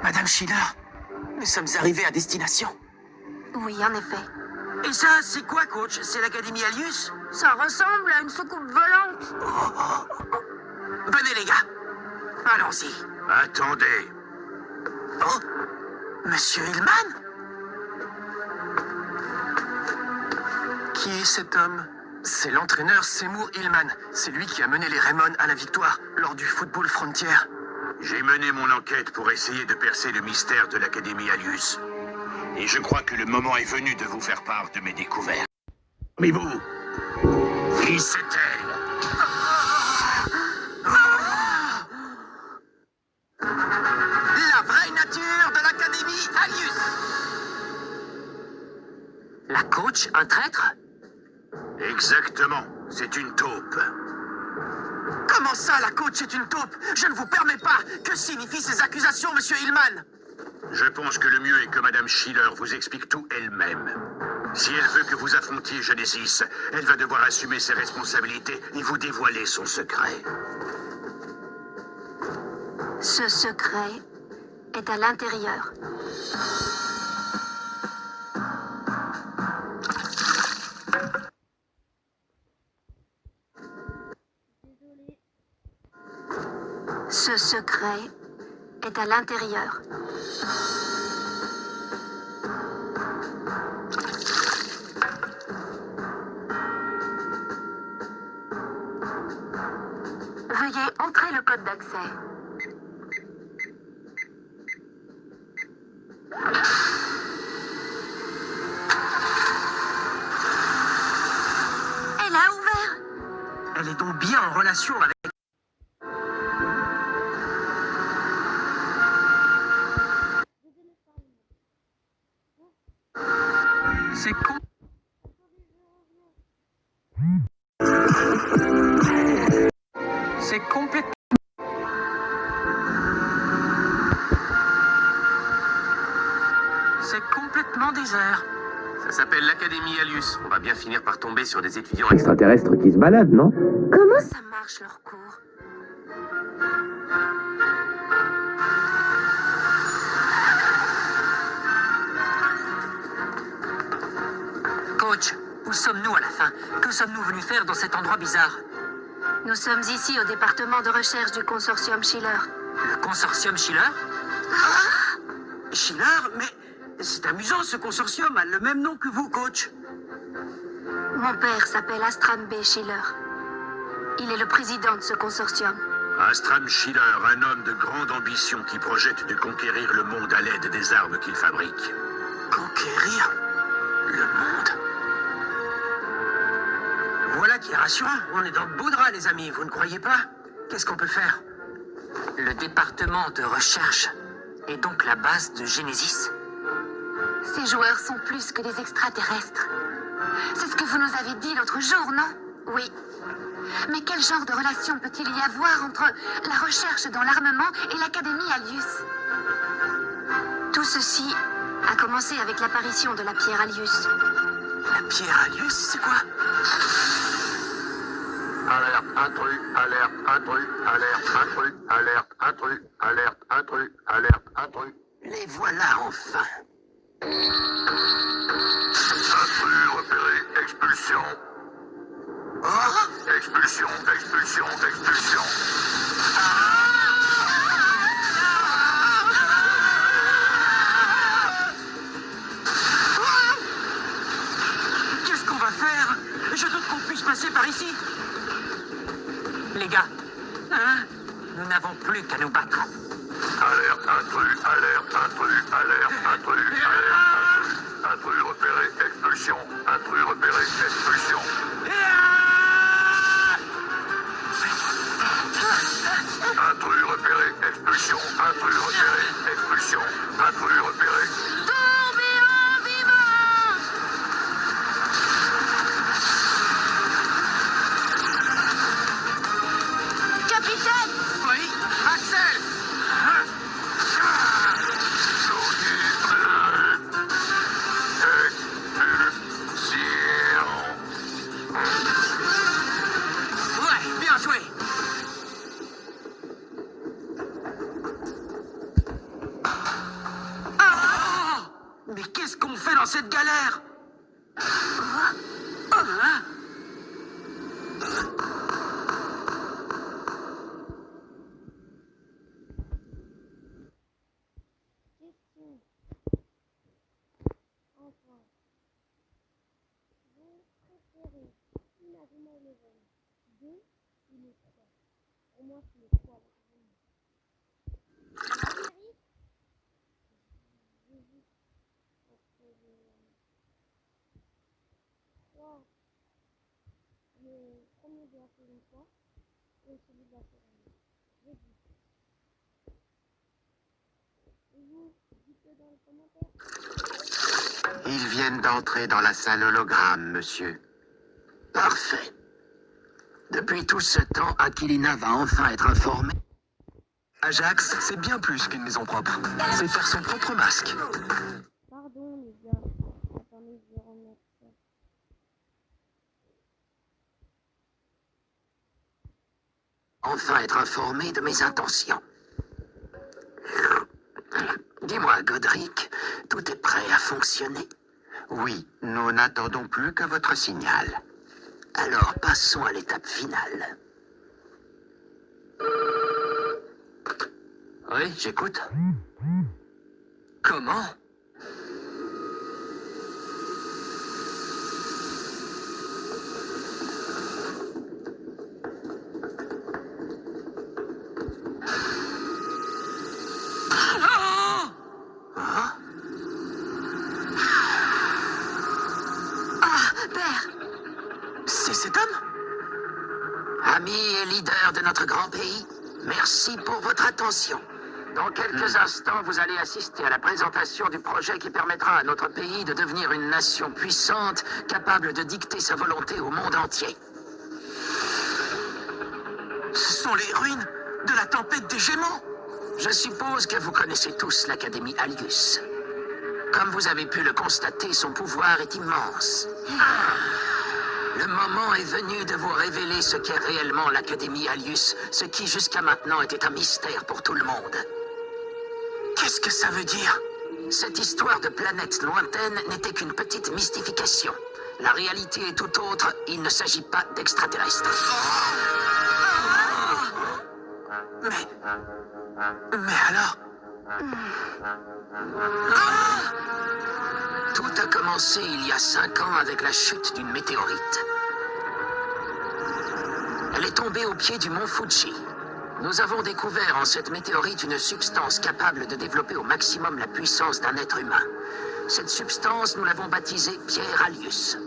Madame Schiller, nous sommes arrivés à destination. Oui, en effet. Et ça, c'est quoi, coach? C'est l'Académie Alius? Ça ressemble à une soucoupe volante. Venez, les gars. Allons-y. Attendez. Oh, Monsieur Hillman? Qui est cet homme? C'est l'entraîneur Seymour Hillman. C'est lui qui a mené les Raymond à la victoire lors du Football Frontier. J'ai mené mon enquête pour essayer de percer le mystère de l'Académie Alius. Et je crois que le moment est venu de vous faire part de mes découvertes. Mais vous, qui c'était? La vraie nature de l'Académie Alius. La coach, un traître? Exactement, c'est une taupe. Comment ça, la coach est une taupe? Je ne vous permets pas. Que signifient ces accusations, Monsieur Hillman? Je pense que le mieux est que Madame Schiller vous explique tout elle-même. Si elle veut que vous affrontiez Genesis, elle va devoir assumer ses responsabilités et vous dévoiler son secret. Ce secret est à l'intérieur. Ce secret est à l'intérieur. Veuillez entrer le code d'accès. Elle a ouvert. Elle est donc bien en relation avec... C'est con. C'est complètement... C'est complètement désert. Ça s'appelle l'Académie Alius. On va bien finir par tomber sur des étudiants extraterrestres qui se baladent, non? Comment ça marche leur cours? Coach, où sommes-nous à la fin? Que sommes-nous venus faire dans cet endroit bizarre? Nous sommes ici au département de recherche du consortium Schiller. Le consortium Schiller? Schiller? Mais c'est amusant, ce consortium a le même nom que vous, coach. Mon père s'appelle Astram B. Schiller. Il est le président de ce consortium. Astram Schiller, un homme de grande ambition qui projette de conquérir le monde à l'aide des armes qu'il fabrique. Conquérir le monde? Voilà qui est rassurant. On est dans de beaux draps, les amis, vous ne croyez pas? Qu'est-ce qu'on peut faire? Le département de recherche est donc la base de Genesis? Ces joueurs sont plus que des extraterrestres. C'est ce que vous nous avez dit l'autre jour, non? Oui. Mais quel genre de relation peut-il y avoir entre la recherche dans l'armement et l'Académie Alius? Tout ceci a commencé avec l'apparition de la pierre Alius. La pierre Alius, c'est quoi? Alerte, intrus, alerte, intrus, alerte, intrus, alerte, intrus, alerte, intrus, alerte, intrus. Les voilà enfin. Intrus repéré, expulsion. Oh! Expulsion, expulsion, expulsion. Qu'est-ce qu'on va faire? Je doute qu'on puisse passer par ici. Les gars, hein? Nous n'avons plus qu'à nous battre. Alerte, intrus, alerte, intrus, alerte, intrus, alerte, intrus. Intrus repéré, expulsion. Intrus repéré, expulsion. Intrus repéré, expulsion. Intrus repéré, expulsion. Intrus repéré. Tombez en vivant! Capitaine! Oui, Axel! Expulsion. cette galère. Question. Enfin. Vous préférez Inazuma Eleven 2 ou le 3? Pour moi, c'est le 3. J'hésite entre le 3, le premier de la saison 3 et celui de la saison 2. J'hésite. Et vous, dites-le dans les commentaires. Ils viennent d'entrer dans la salle hologramme, monsieur. Parfait. Depuis tout ce temps, Aquilina va enfin être informée. Ajax, c'est bien plus qu'une maison propre. C'est faire son propre masque. Pardon les gars. Attendez, je vais remettre ça. Enfin être informée de mes intentions. Dis-moi, Godric, tout est prêt à fonctionner? Oui, nous n'attendons plus que votre signal. Alors passons à l'étape finale. Oui, j'écoute. Comment? Père, C'est cet homme? Amis et leaders de notre grand pays, merci pour votre attention. Dans quelques instants, vous allez assister à la présentation du projet qui permettra à notre pays de devenir une nation puissante, capable de dicter sa volonté au monde entier. Ce sont les ruines de la tempête des Gémeaux. Je suppose que vous connaissez tous l'Académie Alius. Comme vous avez pu le constater, son pouvoir est immense. Le moment est venu de vous révéler ce qu'est réellement l'Académie Alius, ce qui jusqu'à maintenant était un mystère pour tout le monde. Qu'est-ce que ça veut dire? Cette histoire de planète lointaine n'était qu'une petite mystification. La réalité est tout autre, il ne s'agit pas d'extraterrestres. Mais alors? Tout a commencé il y a 5 ans avec la chute d'une météorite. Elle est tombée au pied du mont Fuji. Nous avons découvert en cette météorite une substance capable de développer au maximum la puissance d'un être humain. Cette substance, nous l'avons baptisée Pierre Alius.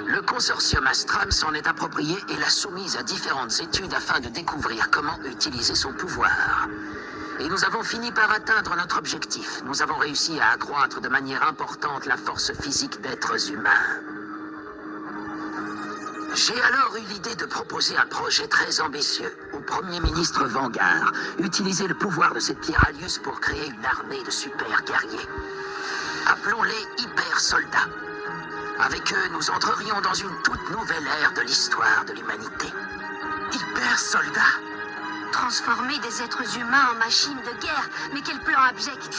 Le consortium Astram s'en est approprié et l'a soumise à différentes études afin de découvrir comment utiliser son pouvoir. Et nous avons fini par atteindre notre objectif. Nous avons réussi à accroître de manière importante la force physique d'êtres humains. J'ai alors eu l'idée de proposer un projet très ambitieux au Premier ministre Vanguard. Utiliser le pouvoir de cette pierre Alius pour créer une armée de super guerriers. Appelons-les hyper-soldats. Avec eux, nous entrerions dans une toute nouvelle ère de l'histoire de l'humanité. Hyper-soldat? transformer des êtres humains en machines de guerre. Mais quel plan abject!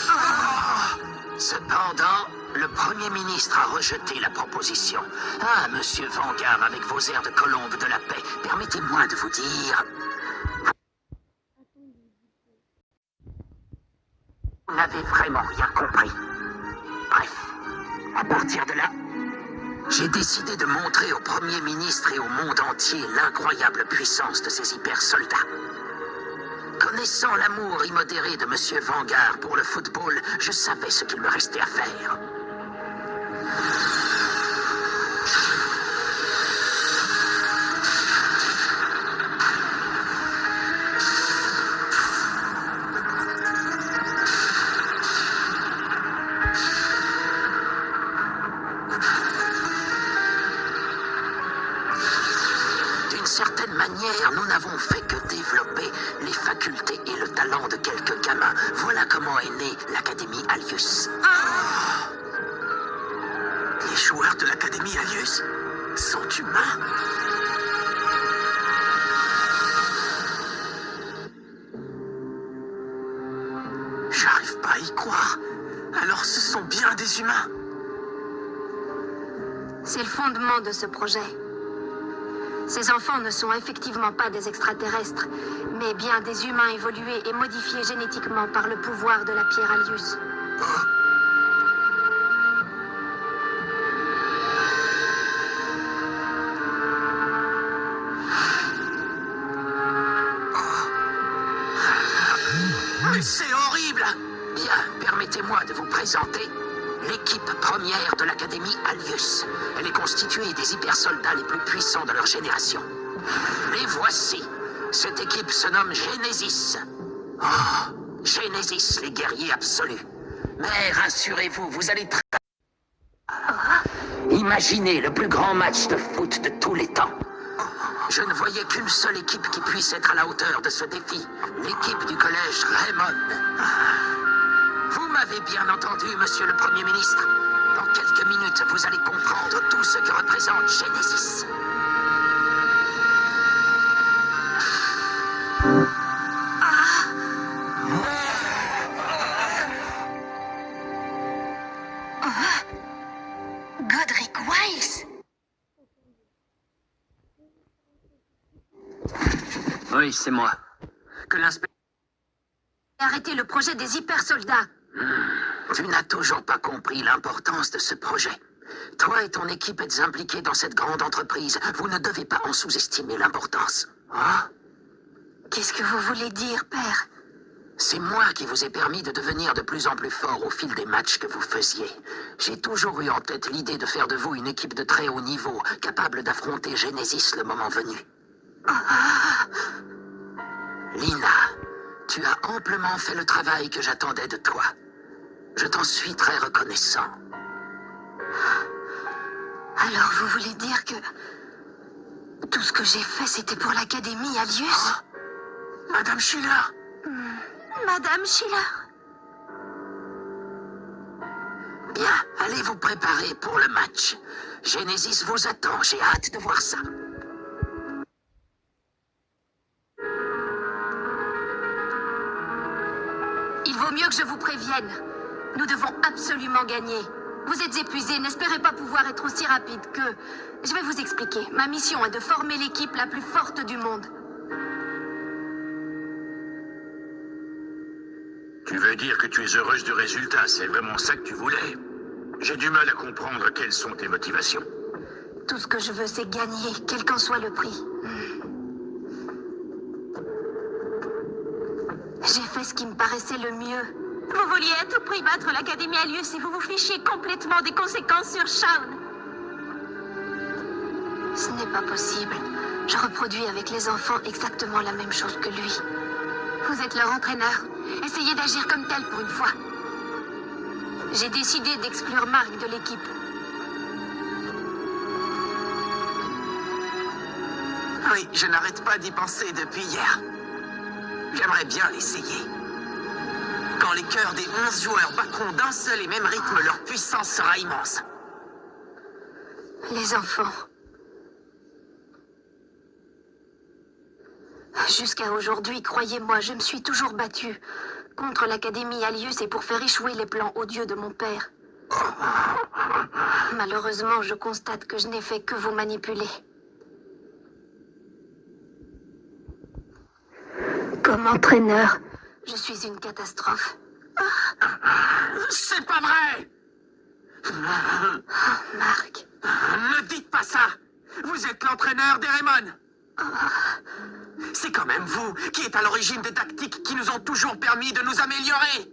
Cependant, le Premier ministre a rejeté la proposition. Ah, Monsieur Vanguard, avec vos airs de colombe de la paix, permettez-moi de vous dire... Vous n'avez vraiment rien compris. Bref, à partir de là, j'ai décidé de montrer au Premier ministre et au monde entier l'incroyable puissance de ces hyper-soldats. Connaissant l'amour immodéré de Monsieur Vanguard pour le football, je savais ce qu'il me restait à faire. D'une certaine manière, nous n'avons fait que développer les facultés et le talent de quelques gamins. Voilà comment est née l'Académie Alius. Les joueurs de l'Académie Alius sont humains. J'arrive pas à y croire. Alors ce sont bien des humains. C'est le fondement de ce projet. Ces enfants ne sont effectivement pas des extraterrestres, mais bien des humains évolués et modifiés génétiquement par le pouvoir de la pierre Alius. Mais c'est horrible! Bien, permettez-moi de vous présenter l'équipe première de l'Académie Alius. Elle est constituée des hypersoldats les plus puissants de leur génération. Les voici. Cette équipe se nomme Genesis. Oh, Genesis, les guerriers absolus. Mais rassurez-vous, vous allez imaginez le plus grand match de foot de tous les temps. Je ne voyais qu'une seule équipe qui puisse être à la hauteur de ce défi. L'équipe du collège Raymond. Vous m'avez bien entendu, monsieur le Premier ministre. Dans quelques minutes, vous allez comprendre tout ce que représente Genesis. Godric Wiles! Oui, c'est moi. Que l'inspecteur... Arrêtez le projet des hypersoldats. Tu n'as toujours pas compris l'importance de ce projet. Toi et ton équipe êtes impliqués dans cette grande entreprise. Vous ne devez pas en sous-estimer l'importance. Hein? Qu'est-ce que vous voulez dire, père? C'est moi qui vous ai permis de devenir de plus en plus fort au fil des matchs que vous faisiez. J'ai toujours eu en tête l'idée de faire de vous une équipe de très haut niveau, capable d'affronter Genesis le moment venu. Lina, tu as amplement fait le travail que j'attendais de toi. Je t'en suis très reconnaissant. Alors vous voulez dire que... tout ce que j'ai fait, c'était pour l'Académie Alius? Madame Schiller! Madame Schiller? Bien, allez vous préparer pour le match. Genesis vous attend, j'ai hâte de voir ça. Il vaut mieux que je vous prévienne. Nous devons absolument gagner. Vous êtes épuisés, n'espérez pas pouvoir être aussi rapide qu'eux. Je vais vous expliquer. Ma mission est de former l'équipe la plus forte du monde. Tu veux dire que tu es heureuse du résultat, c'est vraiment ça que tu voulais? J'ai du mal à comprendre quelles sont tes motivations. Tout ce que je veux, c'est gagner, quel qu'en soit le prix. J'ai fait ce qui me paraissait le mieux. Vous vouliez à tout prix battre l'Académie Alius et vous vous fichiez complètement des conséquences sur Shaun. Ce n'est pas possible. Je reproduis avec les enfants exactement la même chose que lui. Vous êtes leur entraîneur. Essayez d'agir comme tel pour une fois. J'ai décidé d'exclure Mark de l'équipe. Oui, je n'arrête pas d'y penser depuis hier. J'aimerais bien l'essayer. Quand les cœurs des 11 joueurs battront d'un seul et même rythme, leur puissance sera immense. Les enfants. Jusqu'à aujourd'hui, croyez-moi, je me suis toujours battue contre l'Académie Alius et pour faire échouer les plans odieux de mon père. Malheureusement, je constate que je n'ai fait que vous manipuler. Comme entraîneur, je suis une catastrophe. C'est pas vrai! Mark. Ne dites pas ça! Vous êtes l'entraîneur des Raymond! C'est quand même vous qui êtes à l'origine des tactiques qui nous ont toujours permis de nous améliorer.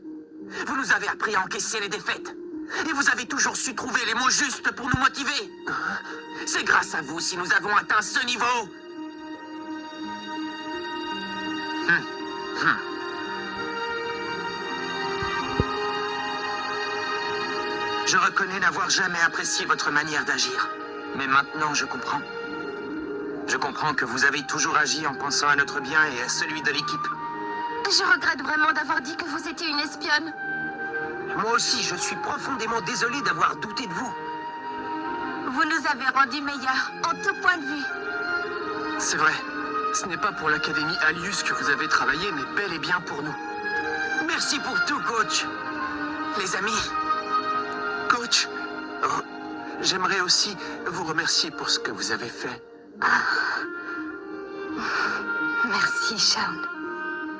Vous nous avez appris à encaisser les défaites. Et vous avez toujours su trouver les mots justes pour nous motiver. C'est grâce à vous si nous avons atteint ce niveau. Je reconnais n'avoir jamais apprécié votre manière d'agir. Mais maintenant, je comprends. Je comprends que vous avez toujours agi en pensant à notre bien et à celui de l'équipe. Je regrette vraiment d'avoir dit que vous étiez une espionne. Moi aussi, je suis profondément désolé d'avoir douté de vous. Vous nous avez rendus meilleurs, en tout point de vue. C'est vrai. Ce n'est pas pour l'Académie Alius que vous avez travaillé, mais bel et bien pour nous. Merci pour tout, coach. Les amis. Coach. Oh, j'aimerais aussi vous remercier pour ce que vous avez fait. Merci, Shaun.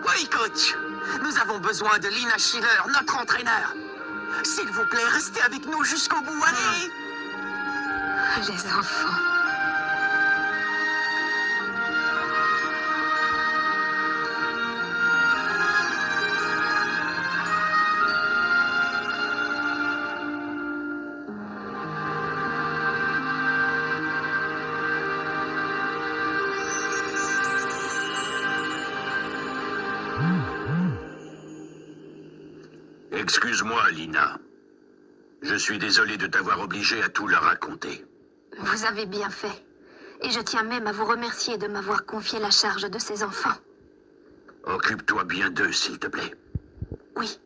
Oui, coach. Nous avons besoin de Lina Schiller, notre entraîneur. S'il vous plaît, restez avec nous jusqu'au bout. Allez! Les enfants. Excuse-moi, Lina. Je suis désolé de t'avoir obligé à tout leur raconter. Vous avez bien fait. Et je tiens même à vous remercier de m'avoir confié la charge de ces enfants. Occupe-toi bien d'eux, s'il te plaît. Oui.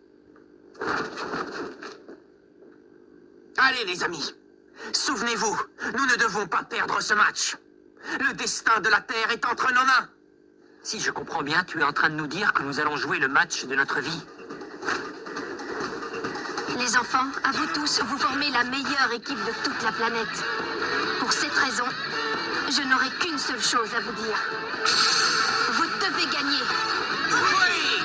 Allez, les amis. Souvenez-vous, nous ne devons pas perdre ce match. Le destin de la Terre est entre nos mains. Si je comprends bien, tu es en train de nous dire que nous allons jouer le match de notre vie. Les enfants, à vous tous, vous formez la meilleure équipe de toute la planète. Pour cette raison, je n'aurai qu'une seule chose à vous dire. Vous devez gagner. Oui!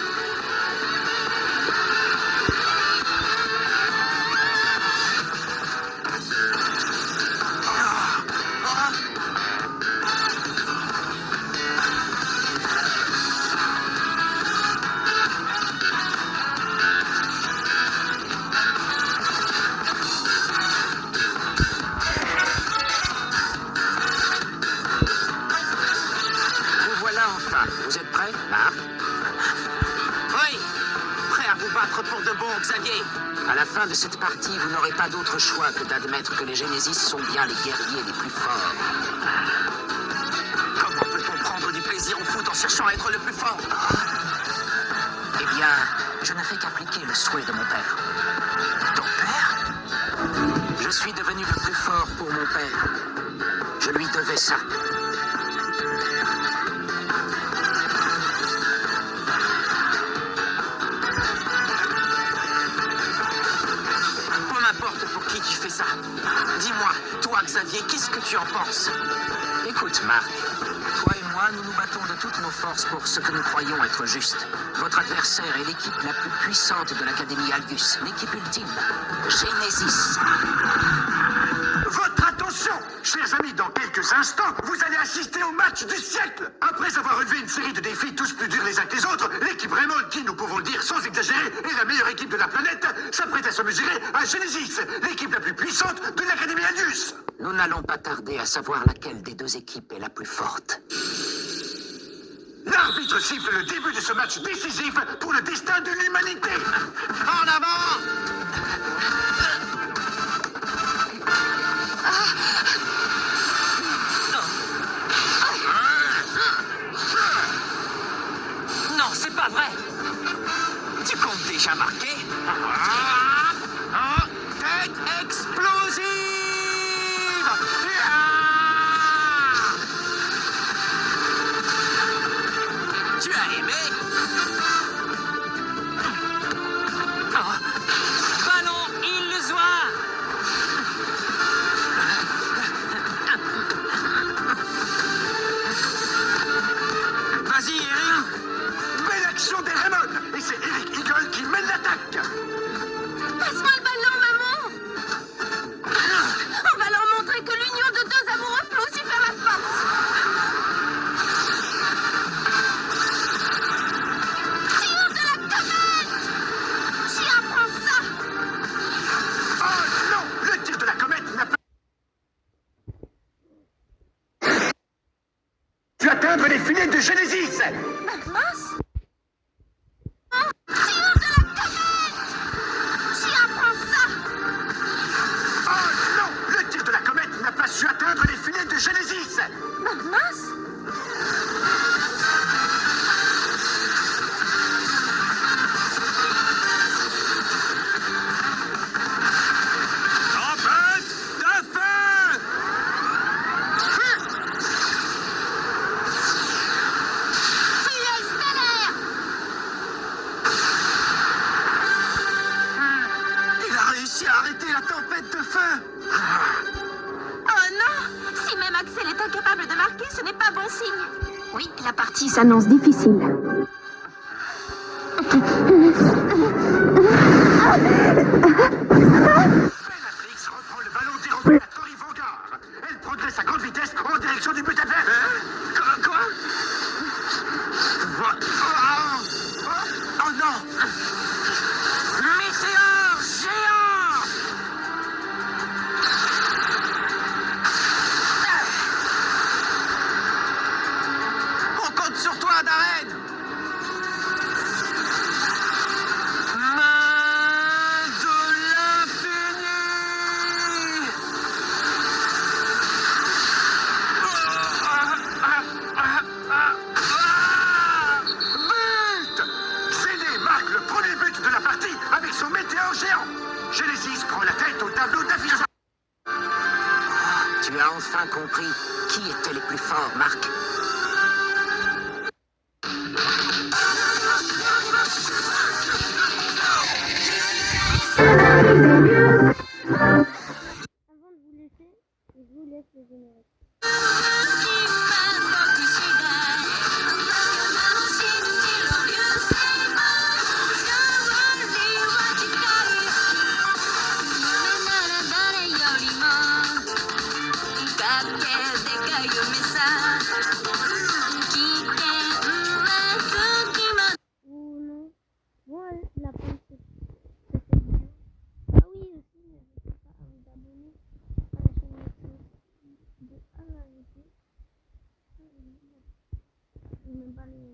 Vous voilà enfin. Vous êtes prêts, Marc? Oui! Prêt à vous battre pour de bon, Xavier. À la fin de cette partie, vous n'aurez pas d'autre choix que d'admettre que les Genesis sont bien les guerriers les plus forts. Comment peut-on prendre du plaisir au foot en cherchant à être le plus fort? Eh bien, je ne fais qu'appliquer le souhait de mon père. Ton père? Je suis devenu le plus fort pour mon père. Je lui devais ça. Peu m'importe pour qui tu fais ça. Dis-moi, toi, Xavier, qu'est-ce que tu en penses? Écoute, Marc, toi et moi, nous nous battons de toutes nos forces pour ce que nous croyons être juste. Votre adversaire est l'équipe la plus puissante de l'Académie Algus, l'équipe ultime, Genesis. Votre attention, chers amis, dans quelques instants, vous allez assister au match du siècle. Après avoir relevé une série de défis tous plus durs les uns que les autres, l'équipe Raymond, qui, nous pouvons le dire sans exagérer, est la meilleure équipe de la planète, s'apprête à se mesurer à Genesis, l'équipe la plus puissante de l'Académie Algus. Nous n'allons pas tarder à savoir laquelle des deux équipes est la plus forte. L'arbitre siffle le début de ce match décisif pour le destin de l'humanité. En avant! Non, c'est pas vrai. Tu comptes déjà marquer? Tête explosive! Tu as aimé? Ballon illusoire! Vas-y, Eric! Belle action des Raymond. Et c'est Eric Eagle qui mène l'attaque. Passe-moi le ballon, maman. On va leur montrer que l'union de deux amoureux peut aussi faire la force. Tire de la comète. Tiens, prends ça. Oh non, le tir de la comète n'a pas pu atteindre les filets de Genesis. Mince. Tire de la comète. Tiens, prends ça. Oh non, le tir de la comète n'a pas su atteindre les filets de Genesis. Mince. Tempête de feu. Fiel stellaire. remarqué, ce n'est pas bon signe. Oui, la partie s'annonce difficile. Bellatrix reprend le ballon dérobé à Tori Vanguard. Elle progresse à grande vitesse en direction du but adverse. Quoi? Oh non! Météore géant! On compte sur toi, Darren! Main de l'infini! But! Zéné marque le premier but de la partie avec son météore géant. Genesis prend la tête au tableau d'affichage. Tu as enfin compris qui étaient les plus forts, Marc. Avant de vous laisser, je vous laisse le générique. Ou non. Bon, la fin de cette vidéo. Ah oui, aussi, n'hésitez pas à vous abonner à la chaîne YouTube de Alarité. Je ne sais même pas les